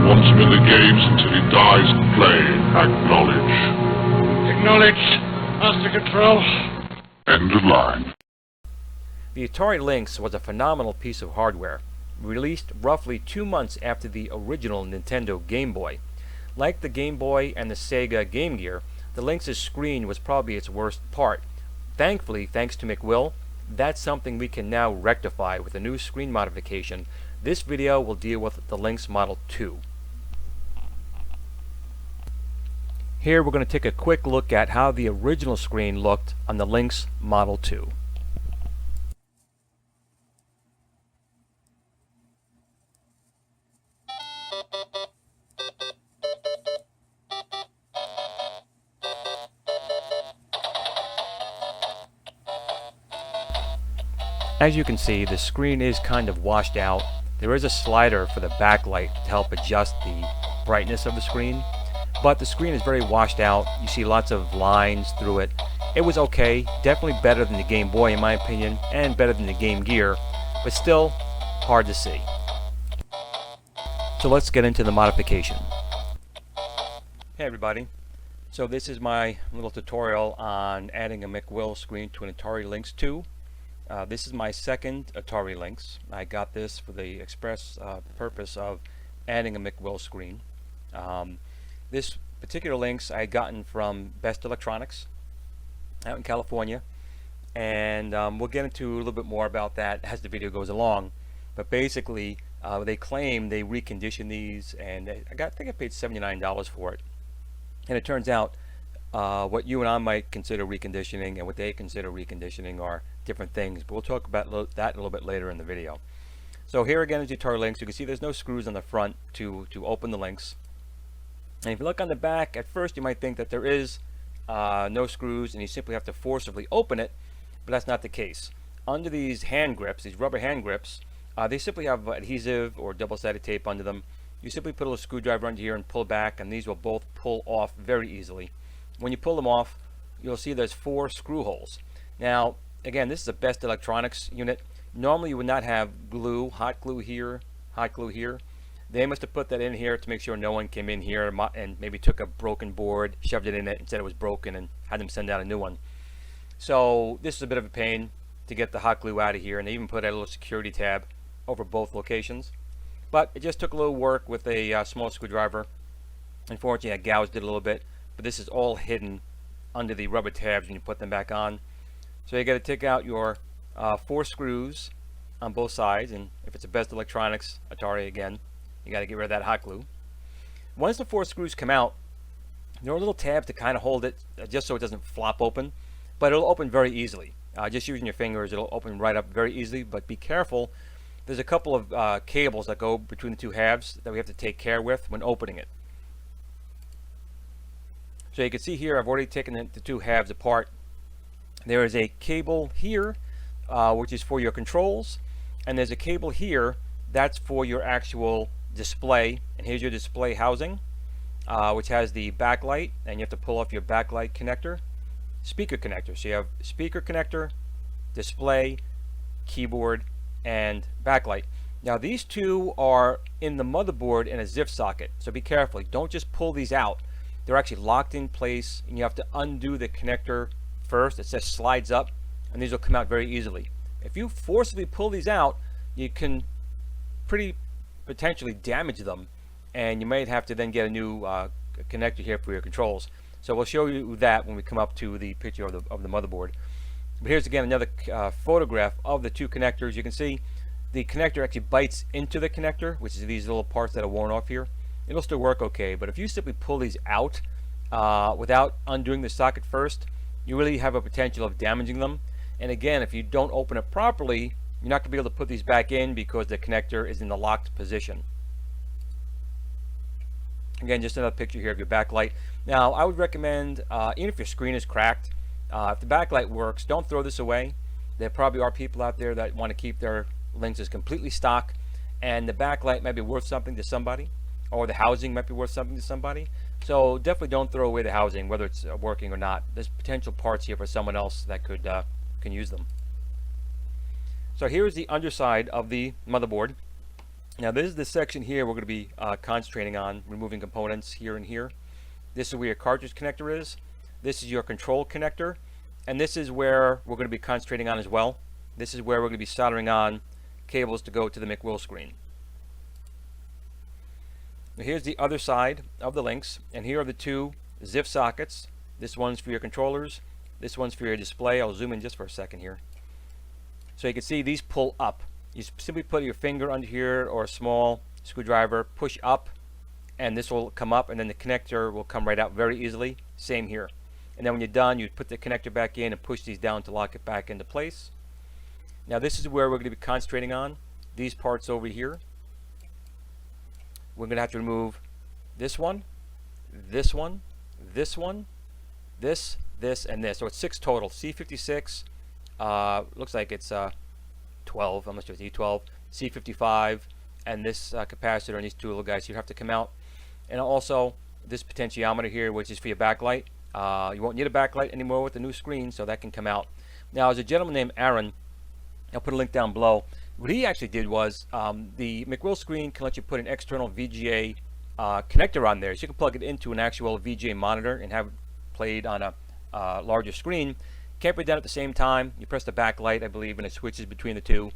wants him in the games until he dies playing. Acknowledge. Acknowledge. Master Control. End of line. The ATARI LYNX was a phenomenal piece of hardware, released roughly 2 months after the original Nintendo Game Boy. Like the Game Boy and the Sega Game Gear, the Lynx's screen was probably its worst part. Thankfully, thanks to McWill, that's something we can now rectify with a new screen modification. This video will deal with the Lynx Model II. Here we're going to take a quick look at how the original screen looked on the Lynx Model II. As you can see, the screen is kind of washed out. There is a slider for the backlight to help adjust the brightness of the screen, but the screen is very washed out. You see lots of lines through it. It was okay, definitely better than the Game Boy in my opinion, and better than the Game Gear, but still hard to see. So let's get into the modification. Hey everybody, so this is my little tutorial on adding a McWill screen to an ATARI LYNX II. This is my second ATARI LYNX. I got this for the express purpose of adding a McWill screen. This particular Lynx I had gotten from Best Electronics out in California, and we'll get into a little bit more about that as the video goes along. But basically, they claim they recondition these, and I think I paid $79 for it. And it turns out what you and I might consider reconditioning and what they consider reconditioning are different things, but we'll talk about that a little bit later in the video. So here again is the ATARI LYNX. You can see there's no screws on the front to open the Lynx. And if you look on the back, at first you might think that there is no screws and you simply have to forcibly open it, but that's not the case. Under these hand grips, these rubber hand grips, they simply have adhesive or double-sided tape under them. You simply put a little screwdriver under here and pull back, and these will both pull off very easily. When you pull them off, you'll see there's 4 screw holes. Now, again, this is a Best Electronics unit. Normally you would not have glue, hot glue here, hot glue here. They must have put that in here to make sure no one came in here and maybe took a broken board, shoved it in it and said it was broken and had them send out a new one. So this is a bit of a pain to get the hot glue out of here, and they even put a little security tab over both locations. But it just took a little work with a small screwdriver. Unfortunately I gouged it a little bit, but this is all hidden under the rubber tabs when you put them back on. So you got to take out your 4 screws on both sides, and if it's a Best Electronics ATARI, again, you got to get rid of that hot glue. Once the 4 screws come out, there are little tabs to kind of hold it just so it doesn't flop open, but it'll open very easily. Just using your fingers, it'll open right up very easily, but be careful. There's a couple of cables that go between the 2 halves that we have to take care with when opening it. So you can see here I've already taken the 2 halves apart. There is a cable here which is for your controls, and there's a cable here that's for your actual display. And here's your display housing, which has the backlight, and you have to pull off your backlight connector, speaker connector. So you have speaker connector, display, keyboard, and backlight. Now these 2 are in the motherboard in a ZIF socket, so be careful. Don't just pull these out. They're actually locked in place, and you have to undo the connector first. It says slides up, and these will come out very easily. If you forcibly pull these out, you can pretty potentially damage them, and you might have to then get a new connector here for your controls. So we'll show you that when we come up to the picture of the motherboard. But here's again another photograph of the 2 connectors. You can see the connector actually bites into the connector, which is these little parts that are worn off here. It'll still work okay, but if you simply pull these out without undoing the socket first, you really have a potential of damaging them. And again, if you don't open it properly, you're not going to be able to put these back in because the connector is in the locked position. Again, just another picture here of your backlight. Now, I would recommend, even if your screen is cracked, if the backlight works, don't throw this away. There probably are people out there that want to keep their Lynxes completely stock, and the backlight might be worth something to somebody, or the housing might be worth something to somebody. So definitely don't throw away the housing, whether it's working or not. There's potential parts here for someone else that could can use them. So here's the underside of the motherboard. Now this is the section here we're going to be concentrating on, removing components here and here. This is where your cartridge connector is. This is your control connector. And this is where we're going to be concentrating on as well. This is where we're going to be soldering on cables to go to the McWill screen. Now here's the other side of the Lynx, and here are the two ZIF sockets. This one's for your controllers, this one's for your display. I'll zoom in just for a second here. So you can see these pull up. You simply put your finger under here or a small screwdriver, push up, and this will come up, and then the connector will come right out very easily. Same here. And then when you're done, you put the connector back in and push these down to lock it back into place. Now this is where we're going to be concentrating on these parts over here. We're going to have to remove this one, this one, this one, this, and this. So it's 6 total. C56, looks like it's 12. I'm not sure if it's E12, C55, and this capacitor and these two little guys here have to come out. And also this potentiometer here, which is for your backlight. You won't need a backlight anymore with the new screen, so that can come out. Now, there's a gentleman named Aaron. I'll put a link down below. What he actually did was the McWill screen can let you put an external VGA connector on there, so you can plug it into an actual VGA monitor and have it played on a larger screen. Can't be done at the same time. You press the backlight, I believe, and it switches between the two.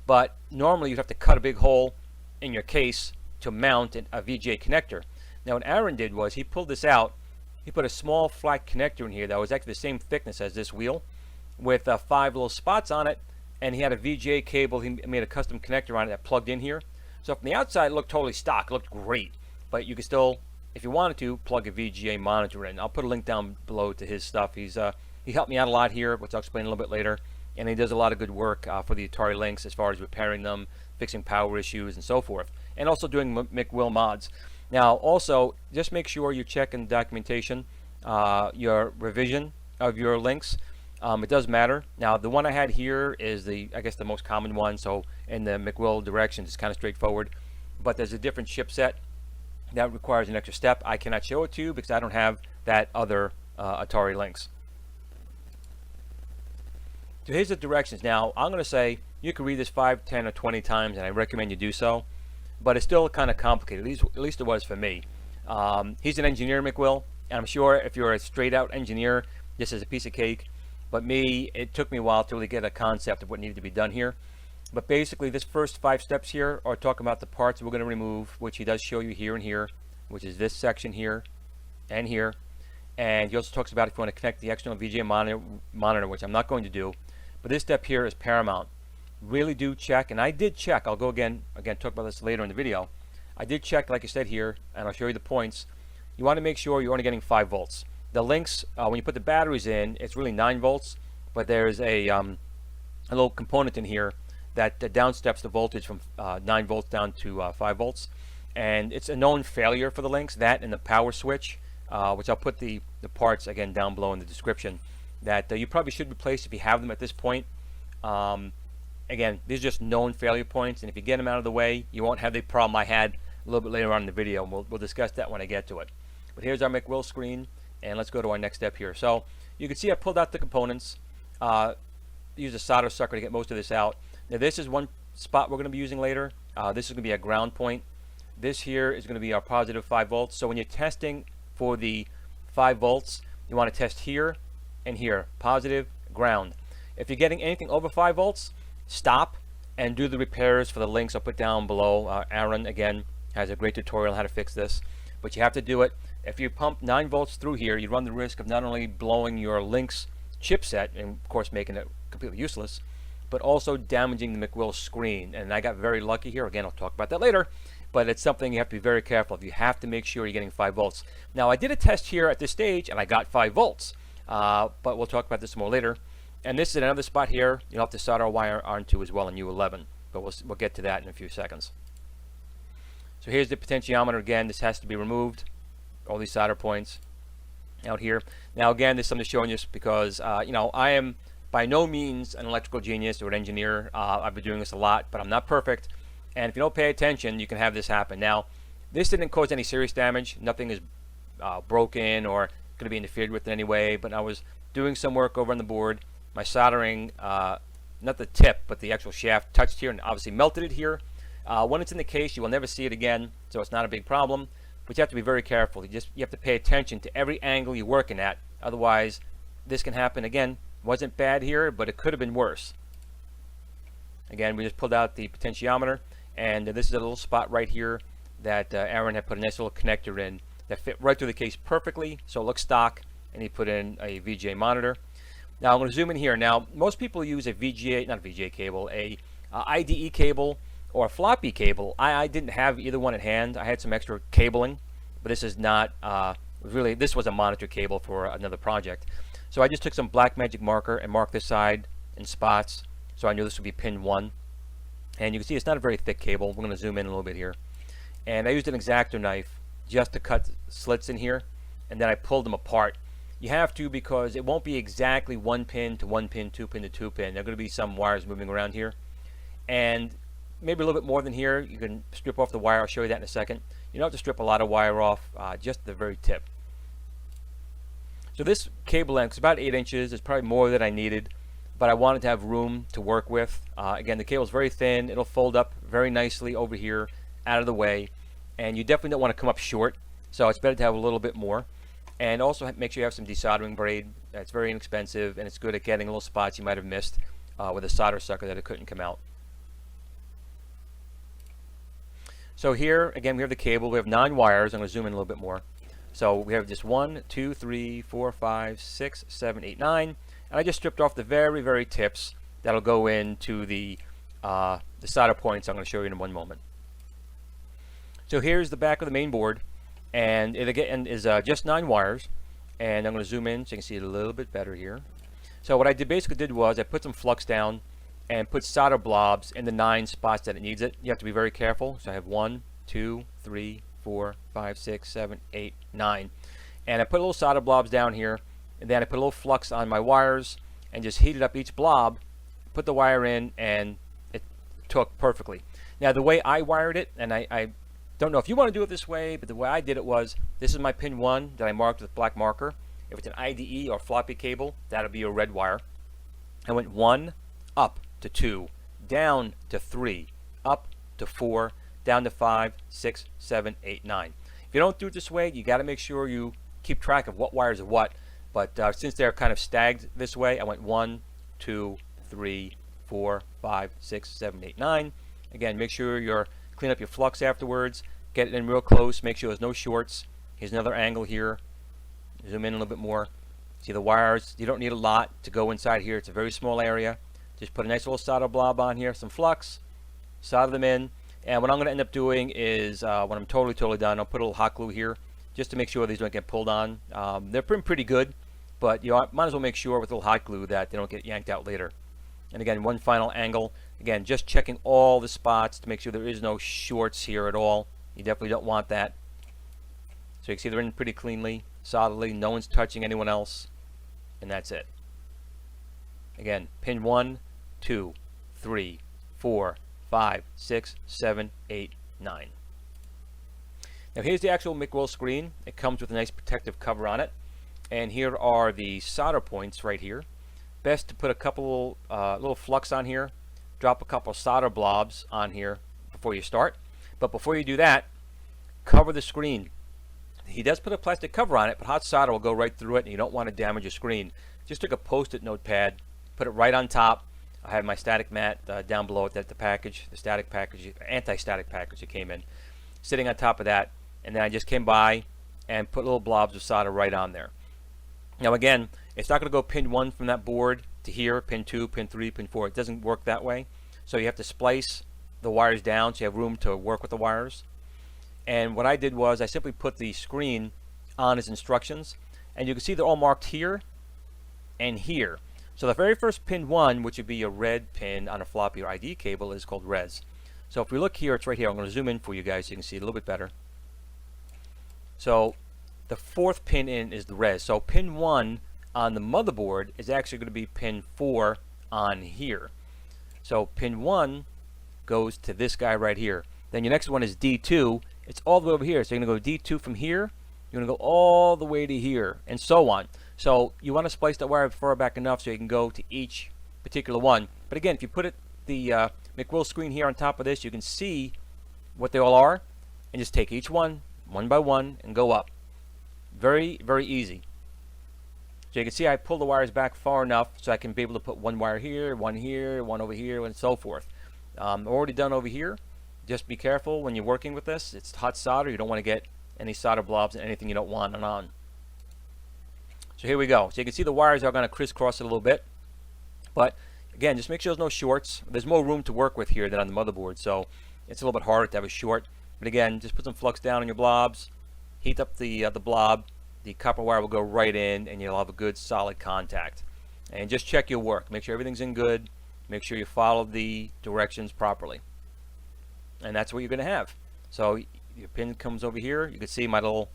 But normally you'd have to cut a big hole in your case to mount a VGA connector. Now what Aaron did was he pulled this out. He put a small flat connector in here that was actually the same thickness as this wheel with 5 little spots on it, and he had a VGA cable. He made a custom connector on it that plugged in here. So from the outside it looked totally stock, it looked great, but you could still, if you wanted to, plug a VGA monitor in. I'll put a link down below to his stuff. He helped me out a lot here, which I'll explain a little bit later, and he does a lot of good work for the ATARI Lynx as far as repairing them, fixing power issues and so forth, and also doing McWill mods. Now also, just make sure you check in the documentation your revision of your Lynx. It does matter. Now the one I had here is I guess the most common one, so in the McWill directions it's kind of straightforward, but there's a different chipset that requires an extra step. I cannot show it to you because I don't have that other ATARI Lynx. So here's the directions. Now I'm going to say you can read this 5, 10, or 20 times, and I recommend you do so, but it's still kind of complicated, at least it was for me. He's an engineer, McWill, and I'm sure if you're a straight out engineer, this is a piece of cake. But me, it took me a while to really get a concept of what needed to be done here. But basically, this first 5 steps here are talking about the parts we're going to remove, which he does show you here and here, which is this section here and here. And he also talks about if you want to connect the external VGA monitor, which I'm not going to do. But this step here is paramount. Really do check, and I did check. I'll go again talk about this later in the video. I did check, like I said here, and I'll show you the points. You want to make sure you're only getting 5 volts. The Lynx, when you put the batteries in, it's really 9 volts, but there's a little component in here that downsteps the voltage from 9 volts down to 5 volts. And it's a known failure for the Lynx, that and the power switch, which I'll put the parts again down below in the description, that you probably should replace if you have them at this point. Again, these are just known failure points, and if you get them out of the way, you won't have the problem I had a little bit later on in the video, and we'll discuss that when I get to it. But here's our McWill screen, and let's go to our next step here. So you can see I pulled out the components, use a solder sucker to get most of this out. Now this is one spot we're going to be using later. This is going to be a ground point. This here is going to be our positive 5 volts. So when you're testing for the 5 volts, you want to test here and here, positive, ground. If you're getting anything over 5 volts, stop and do the repairs for the Lynx. I'll put down below. Aaron, again, has a great tutorial on how to fix this, but you have to do it. If you pump 9 volts through here, you run the risk of not only blowing your Lynx chipset and of course making it completely useless, but also damaging the McWill screen. And I got very lucky here. Again, I'll talk about that later, but it's something you have to be very careful of. You have to make sure you're getting 5 volts. Now I did a test here at this stage and I got 5 volts, but we'll talk about this more later. And this is another spot here you'll have to solder a wire onto as well in U11, but we'll get to that in a few seconds. So here's the potentiometer again. This has to be removed, all these solder points out here. Now again, this I'm just showing you because you know, I am by no means an electrical genius or an engineer. I've been doing this a lot, but I'm not perfect, and if you don't pay attention, you can have this happen. Now this didn't cause any serious damage. Nothing is broken or going to be interfered with in any way, but I was doing some work over on the board. My soldering, not the tip, but the actual shaft touched here and obviously melted it here. When it's in the case, you will never see it again, so it's not a big problem. But you have to be very careful. You have to pay attention to every angle you're working at. Otherwise, this can happen again. Wasn't bad here, but it could have been worse. Again, we just pulled out the potentiometer, and this is a little spot right here that Aaron had put a nice little connector in that fit right through the case perfectly, so it looks stock, and he put in a VGA monitor. Now I'm going to zoom in here. Now most people use a VGA, not a VGA cable, a IDE cable or a floppy cable. I didn't have either one at hand. I had some extra cabling, but this is not really, this was a monitor cable for another project. So I just took some black magic marker and marked this side in spots, so I knew this would be pin 1. And you can see it's not a very thick cable. We're going to zoom in a little bit here. And I used an X-Acto knife just to cut slits in here, and then I pulled them apart. You have to, because it won't be exactly 1 pin to 1 pin, 2 pin to 2 pin. There are going to be some wires moving around here, and maybe a little bit more than here. You can strip off the wire. I'll show you that in a second. You don't have to strip a lot of wire off, just the very tip. So this cable length is about 8 inches. It's probably more than I needed, but I wanted to have room to work with. Again, the cable is very thin. It'll fold up very nicely over here out of the way, and you definitely don't want to come up short, so it's better to have a little bit more. And also make sure you have some desoldering braid. It's very inexpensive, and it's good at getting little spots you might have missed with a solder sucker that it couldn't come out. So here, again, we have the cable. We have 9 wires. I'm going to zoom in a little bit more. So we have just 1, 2, 3, 4, 5, 6, 7, 8, 9. And I just stripped off the very, very tips that'll go into the solder points I'm going to show you in one moment. So here's the back of the main board. And it again is just 9 wires, and I'm going to zoom in so you can see it a little bit better here. So what I basically did was I put some flux down and put solder blobs in the 9 spots that it needs it. You have to be very careful. So I have 1, 2, 3, 4, 5, 6, 7, 8, 9. And I put little solder blobs down here, and then I put a little flux on my wires and just heated up each blob, put the wire in, and it took perfectly. Now the way I wired it, and I don't know if you want to do it this way, but the way I did it was, this is my pin 1 that I marked with black marker. If it's an IDE or floppy cable, that'll be a red wire. I went 1, up to 2, down to 3, up to 4, down to 5, 6, 7, 8, 9. If you don't do it this way, you got to make sure you keep track of what wires are what. But since they're kind of stacked this way, I went 1, 2, 3, 4, 5, 6, 7, 8, 9. Again, make sure you're clean up your flux afterwards, get it in real close, make sure there's no shorts. Here's another angle here. Zoom in a little bit more. See the wires, you don't need a lot to go inside here. It's a very small area. Just put a nice little solder blob on here, some flux, solder them in. And what I'm going to end up doing is, when I'm totally done, I'll put a little hot glue here just to make sure these don't get pulled on. They're pretty good, but you might as well make sure with a little hot glue that they don't get yanked out later. And again, one final angle. Again, just checking all the spots to make sure there is no shorts here at all. You definitely don't want that. So you can see they're in pretty cleanly, solidly. No one's touching anyone else. And that's it. Again, pin 1, 2, 3, 4, 5, 6, 7, 8, 9. Now here's the actual McWill screen. It comes with a nice protective cover on it. And here are the solder points right here. Best to put a couple little flux on here. Drop a couple solder blobs on here before you start. But before you do that, cover the screen. He does put a plastic cover on it, but hot solder will go right through it, and you don't want to damage your screen. Just took a post-it notepad, put it right on top. I have my static mat down below it, that the package, the static package, anti-static package that came in, sitting on top of that. And then I just came by and put little blobs of solder right on there. Now again, it's not going to go pin 1 from that board to here, pin 2, pin 3, pin 4. It doesn't work that way. So you have to splice the wires down so you have room to work with the wires. And what I did was I simply put the screen on as instructions. And you can see they're all marked here and here. So the very first pin 1, which would be a red pin on a floppy or ID cable, is called res. So if we look here, it's right here. I'm going to zoom in for you guys so you can see it a little bit better. So the 4th pin in is the res. So pin 1 on the motherboard is actually going to be pin 4 on here. So pin 1 goes to this guy right here. Then your next one is D2. It's all the way over here. So you're going to go D2 from here. You're going to go all the way to here, and so on. So you want to splice that wire far back enough so you can go to each particular one. But again, if you put McWill screen here on top of this. You can see what they all are, and just take each one by one and go up. Very, very easy. So you can see I pull the wires back far enough so I can be able to put one wire here, one over here, and so forth. Already done over here. Just be careful when you're working with this. It's hot solder. You don't want to get any solder blobs and anything you don't want on. So here we go. So you can see the wires are going to crisscross it a little bit. But again, just make sure there's no shorts. There's more room to work with here than on the motherboard. So it's a little bit harder to have a short. But again, just put some flux down on your blobs. Heat up the blob. The copper wire will go right in, and you'll have a good solid contact. And just check your work. Make sure everything's in good. Make sure you follow the directions properly. And that's what you're going to have. So your pin comes over here. You can see my little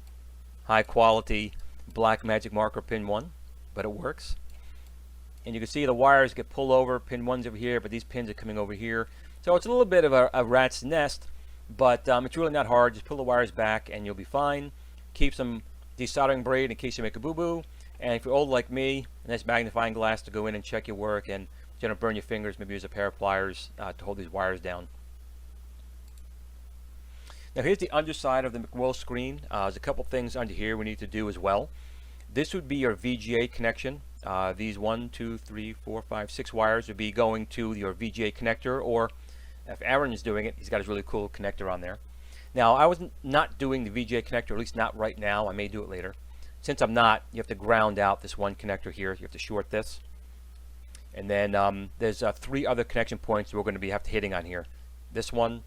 high quality black magic marker pin 1, but it works. And you can see the wires get pulled over. Pin 1's over here, but these pins are coming over here. So it's a little bit of a rat's nest, but it's really not hard. Just pull the wires back and you'll be fine. Keep some desoldering braid in case you make a boo-boo. And if you're old like me, a nice magnifying glass to go in and check your work, and you don't burn your fingers, maybe use a pair of pliers to hold these wires down. Now here's the underside of the McWill screen. There's a couple things under here we need to do as well. This would be your VGA connection. These 1, 2, 3, 4, 5, 6 wires would be going to your VGA connector, or if Aaron is doing it, he's got his really cool connector on there. Now I was not doing the VGA connector, at least not right now. I may do it later. Since I'm not, you have to ground out this one connector here. You have to short this. And then there's 3 other connection points we're going to have to hitting on here. This one.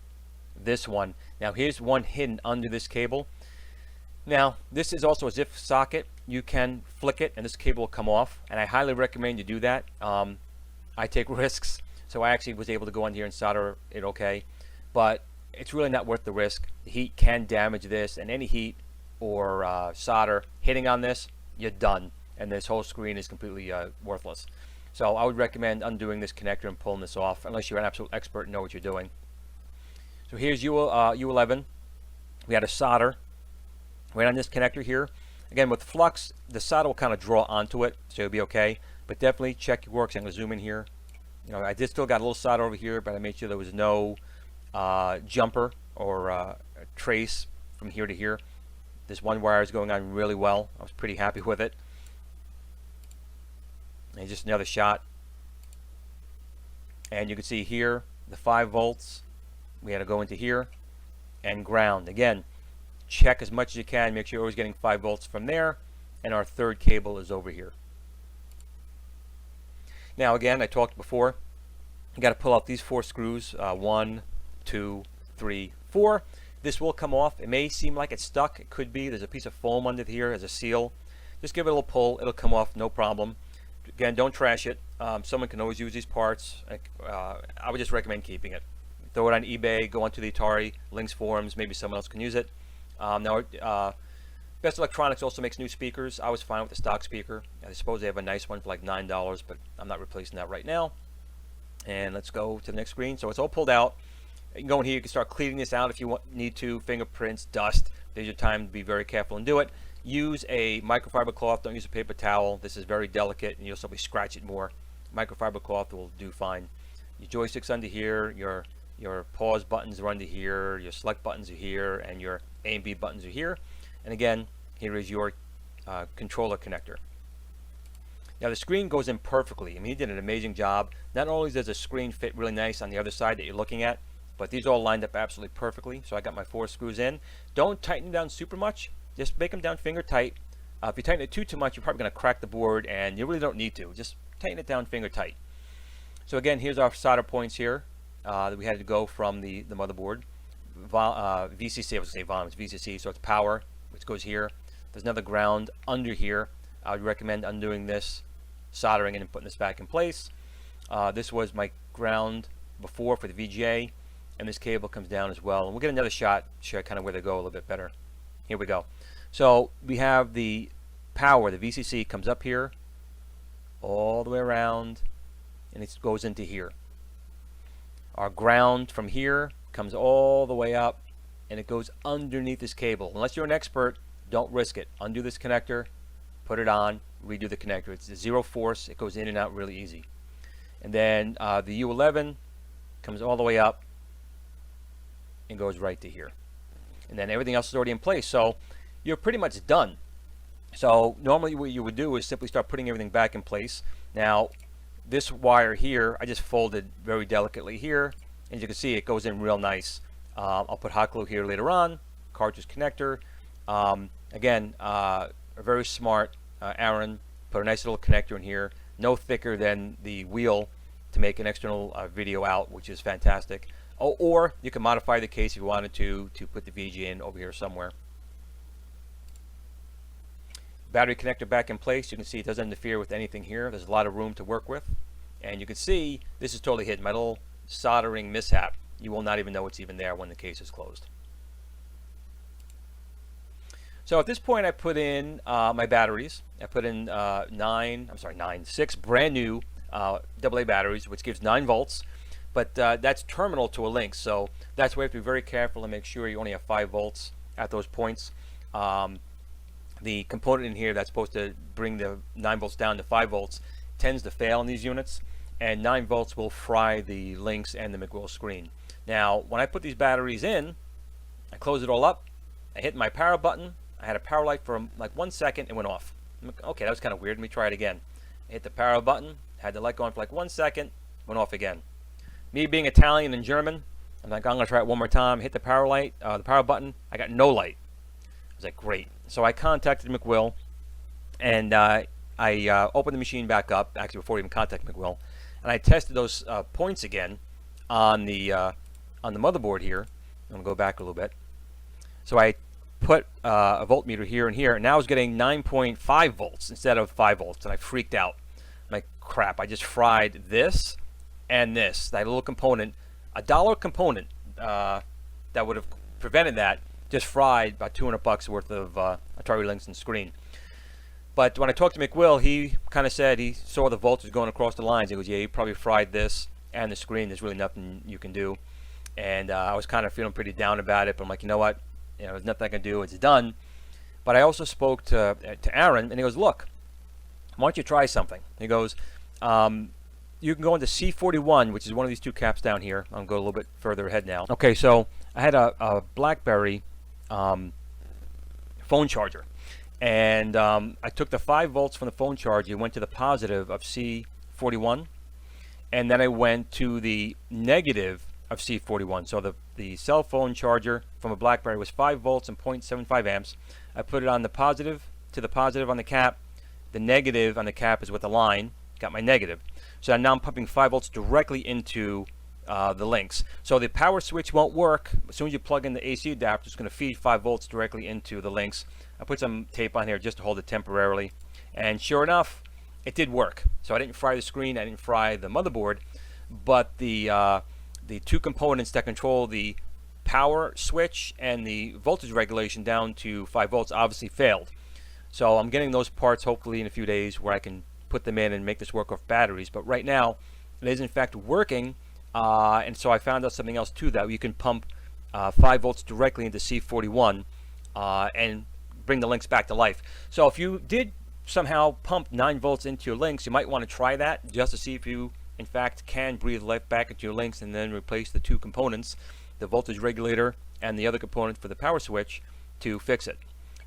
Now here's one hidden under this cable. Now this is also a ZIF socket. You can flick it and this cable will come off, and I highly recommend you do that. I take risks, so I actually was able to go on here and solder it okay, but it's really not worth the risk. The heat can damage this, and any heat or solder hitting on this, you're done, and this whole screen is completely worthless. So I would recommend undoing this connector and pulling this off, unless you're an absolute expert and know what you're doing. So here's U11. We had a solder right on this connector here. Again, with flux, the solder will kind of draw onto it, so it'll be okay. But definitely check your work. So I'm going to zoom in here. You know, I did still got a little solder over here, but I made sure there was no jumper or trace from here to here. This one wire is going on really well. I was pretty happy with it. And just another shot. And you can see here the 5 volts. We had to go into here and ground. Again, check as much as you can. Make sure you're always getting 5 volts from there. And our third cable is over here. Now again, I talked before, you got to pull out these 4 screws. 1, 2, 3, 4. This will come off. It may seem like it's stuck. It could be. There's a piece of foam under here as a seal. Just give it a little pull. It'll come off, no problem. Again, don't trash it. Someone can always use these parts. I would just recommend keeping it. Throw it on eBay. Go onto the ATARI LYNX forums. Maybe someone else can use it. Now, Best Electronics also makes new speakers. I was fine with the stock speaker. I suppose they have a nice one for like $9, but I'm not replacing that right now. And let's go to the next screen. So it's all pulled out. You can go in here. You can start cleaning this out if you need to. Fingerprints, dust. There's your time to be very careful and do it. Use a microfiber cloth. Don't use a paper towel. This is very delicate, and you'll simply scratch it more. Microfiber cloth will do fine. Your joystick's under here. Your pause buttons are under here. Your select buttons are here, and your A and B buttons are here. And again, here is your controller connector. Now the screen goes in perfectly. I mean, he did an amazing job. Not only does the screen fit really nice on the other side that you're looking at, but these all lined up absolutely perfectly. So I got my 4 screws in. Don't tighten them down super much. Just make them down finger tight. If you tighten it too much, you're probably going to crack the board, and you really don't need to. Just tighten it down finger tight. So again, here's our solder points here that we had to go from the motherboard. VCC, I was going to say volume, it's VCC, so it's power, which goes here. There's another ground under here. I would recommend undoing this, soldering it, and putting this back in place. This was my ground before for the VGA, and this cable comes down as well. And we'll get another shot, show kind of where they go a little bit better. Here we go. So we have the power, the VCC comes up here, all the way around, and it goes into here. Our ground from here comes all the way up, and it goes underneath this cable. Unless you're an expert, don't risk it. Undo this connector, put it on, redo the connector. It's zero force. It goes in and out really easy. And then the U11 comes all the way up and goes right to here. And then everything else is already in place, so you're pretty much done. So normally what you would do is simply start putting everything back in place. Now this wire here, I just folded very delicately here. As you can see, it goes in real nice. I'll put hot glue here later on. Cartridge connector. Again, a very smart Aaron put a nice little connector in here, no thicker than the wheel to make an external video out, which is fantastic. Or you can modify the case if you wanted to put the VG in over here somewhere. Battery connector back in place. You can see it doesn't interfere with anything here. There's a lot of room to work with. And you can see this is totally hidden. My little soldering mishap. You will not even know it's even there when the case is closed. So at this point I put in my batteries. I put in 6 brand new AA batteries, which gives 9 volts. But that's terminal to a Lynx, so that's why you have to be very careful and make sure you only have 5 volts at those points. The component in here that's supposed to bring the 9 volts down to 5 volts tends to fail in these units, and 9 volts will fry the Lynx and the McWill screen. Now when I put these batteries in, I close it all up, I hit my power button, I had a power light for like 1 second, it went off. Okay, that was kind of weird, let me try it again. I hit the power button, had the light go on for like 1 second, went off again. Me being Italian and German, I'm like, I'm gonna try it one more time, hit the power light, the power button, I got no light. I was like, great. So I contacted McWill, and I opened the machine back up, actually before I even contacted McWill, and I tested those points again on the motherboard here. I'm gonna go back a little bit. So I put a voltmeter here and here, and now I was getting 9.5 volts instead of 5 volts, and I freaked out. I'm like, crap, I just fried this and this, that little component, $1 component that would have prevented that, just fried about $200 worth of ATARI Lynx and screen. But when I talked to McWill, he kind of said he saw the voltage going across the lines. He goes, yeah, you probably fried this and the screen. There's really nothing you can do. And I was kind of feeling pretty down about it, but I'm like, you know what? You know, there's nothing I can do. It's done. But I also spoke to Aaron, and he goes, look, why don't you try something? He goes, you can go into C41, which is one of these 2 caps down here. I'll go a little bit further ahead now. Okay, so I had a BlackBerry phone charger, and I took the 5 volts from the phone charger and went to the positive of C41, and then I went to the negative of C41. So the cell phone charger from a BlackBerry was 5 volts and 0.75 amps. I put it on the positive, to the positive on the cap. The negative on the cap is with the line. Got my negative. So now I'm pumping 5 volts directly into the Lynx. So the power switch won't work. As soon as you plug in the AC adapter, it's going to feed 5 volts directly into the Lynx. I put some tape on here just to hold it temporarily, and sure enough, it did work. So I didn't fry the screen, I didn't fry the motherboard, but the 2 components that control the power switch and the voltage regulation down to 5 volts obviously failed. So I'm getting those parts hopefully in a few days where I can put them in and make this work off batteries. But right now, it is in fact working. And so I found out something else too, that you can pump 5 volts directly into C41 and bring the Lynx back to life. So if you did somehow pump 9 volts into your Lynx, you might want to try that just to see if you in fact can breathe life back into your Lynx, and then replace the 2 components, the voltage regulator and the other component for the power switch, to fix it.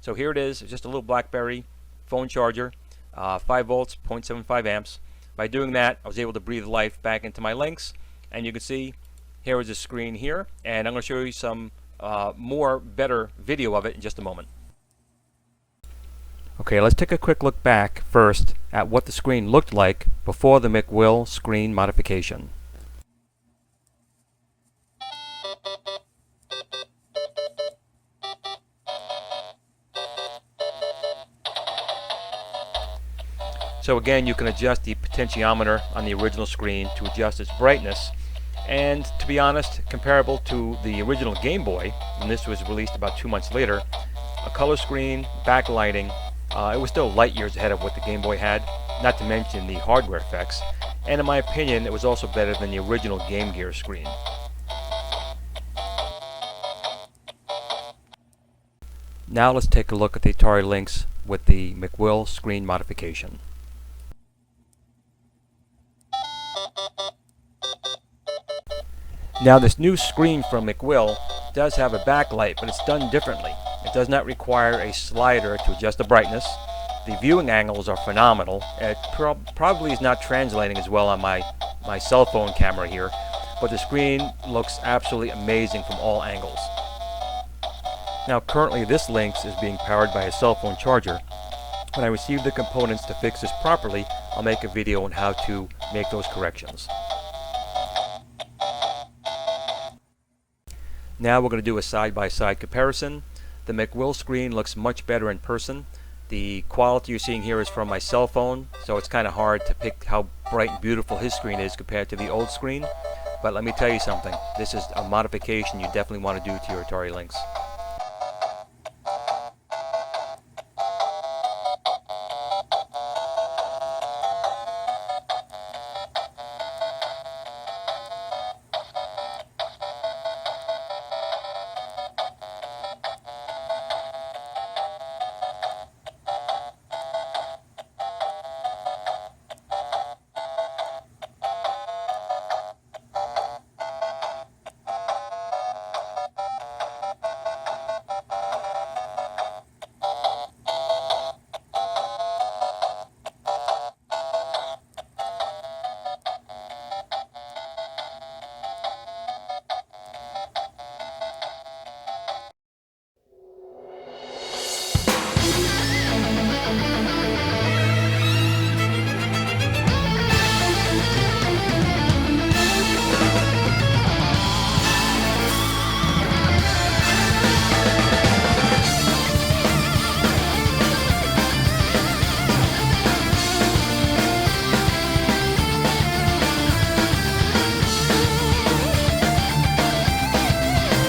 So here it is. It's just a little BlackBerry phone charger, 5 volts, 0.75 amps. By doing that, I was able to breathe life back into my Lynx. And you can see here is the screen here, and I'm going to show you some better video of it in just a moment. Okay, let's take a quick look back first at what the screen looked like before the McWill screen modification. So again, you can adjust the potentiometer on the original screen to adjust its brightness. And to be honest, comparable to the original Game Boy, when this was released about 2 months later, a color screen, backlighting, it was still light years ahead of what the Game Boy had, not to mention the hardware effects. And in my opinion, it was also better than the original Game Gear screen. Now let's take a look at the ATARI Lynx with the McWill screen modification. Now this new screen from McWill does have a backlight, but it's done differently. It does not require a slider to adjust the brightness. The viewing angles are phenomenal. It probably is not translating as well on my cell phone camera here, but the screen looks absolutely amazing from all angles. Now currently this Lynx is being powered by a cell phone charger. When I receive the components to fix this properly, I'll make a video on how to make those corrections. Now we're going to do a side-by-side comparison. The McWill screen looks much better in person. The quality you're seeing here is from my cell phone, so it's kind of hard to pick how bright and beautiful his screen is compared to the old screen. But let me tell you something, this is a modification you definitely want to do to your ATARI Lynx.